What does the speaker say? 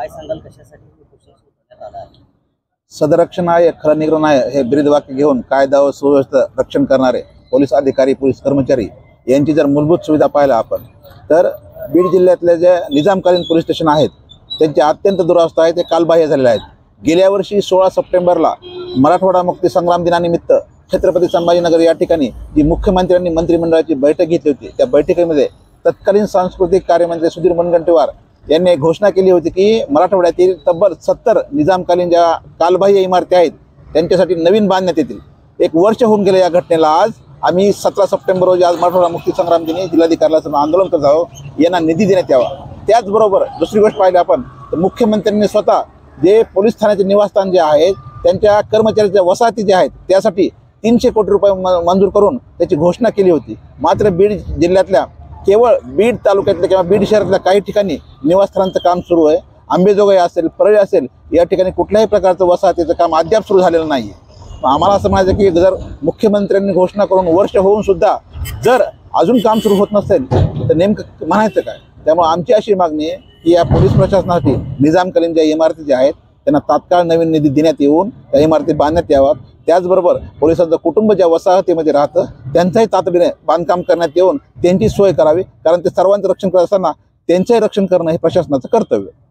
काय सांगाल, कशासाठी हे उपोषण सुरू करण्यात आलं आहे? सदरक्षण आहे खरं निग्रह आहे हे ब्रीदवाक्य घेऊन कायदा व सुव्यवस्था रक्षण करणारे पोलीस अधिकारी, पोलीस कर्मचारी यांची जर मूलभूत सुविधा पाहिला आपण तर बीड जिल्ह्यातले जे निजामकालीन पोलीस स्टेशन आहेत त्यांची अत्यंत दुरावस्था आहे, ते कालबाह्य झालेले आहेत। गेल्या वर्षी 16 सप्टेंबरला मराठवाडा मुक्ती संग्राम दिनानिमित्त छत्रपती संभाजीनगर या ठिकाणी जी मुख्यमंत्र्यांनी मंत्रिमंडळाची बैठक घेतली होती, त्या बैठकीमध्ये तत्कालीन सांस्कृतिक कार्यमंत्री सुधीर मुनगंटीवार यांनी घोषणा केली होती की मराठवाड्यातील तब्बल 70 निजामकालीन ज्या कालबाह्य इमारती आहेत त्यांच्यासाठी नवीन बांधण्यात येतील। एक वर्ष होऊन गेले या घटनेला। आज आम्ही 17 सप्टेंबर रोजी आज मराठवाडा मुक्ती संग्राम दिनी जिल्हाधिकाऱ्याला आंदोलन करत आहोत, यांना निधी देण्यात यावा। त्याचबरोबर दुसरी गोष्ट पाहिली आपण तर मुख्यमंत्र्यांनी स्वतः जे पोलीस ठाण्याचे निवासस्थान जे आहेत त्यांच्या कर्मचाऱ्यांच्या वसाहती ज्या आहेत त्यासाठी 300 कोटी रुपये मंजूर करून त्याची घोषणा केली होती। मात्र बीड जिल्ह्यातल्या केवळ बीड तालुक्यातल्या किंवा बीड शहरातल्या काही ठिकाणी निवासस्थानांचं काम सुरू आहे। अंबेजोगाई असेल, परळी असेल, या ठिकाणी कुठल्याही प्रकारचं वसाहतीचं काम अद्याप सुरू झालेलं नाही आहे। आम्हाला असं म्हणायचं की जर मुख्यमंत्र्यांनी घोषणा करून वर्ष होऊन सुद्धा जर अजून काम सुरू होत नसेल तर नेमकं म्हणायचं काय? त्यामुळे आमची अशी मागणी आहे की या पोलीस प्रशासनासाठी निजामकालीन ज्या इमारती ज्या आहेत त्यांना तात्काळ नवीन निधी देण्यात येऊन त्या इमारती बांधण्यात याव्यात। त्याचबरोबर पोलिसांचं कुटुंब ज्या वसाहतीमध्ये राहतं त्यांचंही तातडीने बांधकाम करण्यात येऊन त्यांची सोय करावी, कारण ते सर्वांचं रक्षण करत असताना त्यांचंही रक्षण करणं हे प्रशासनाचं कर्तव्य आहे।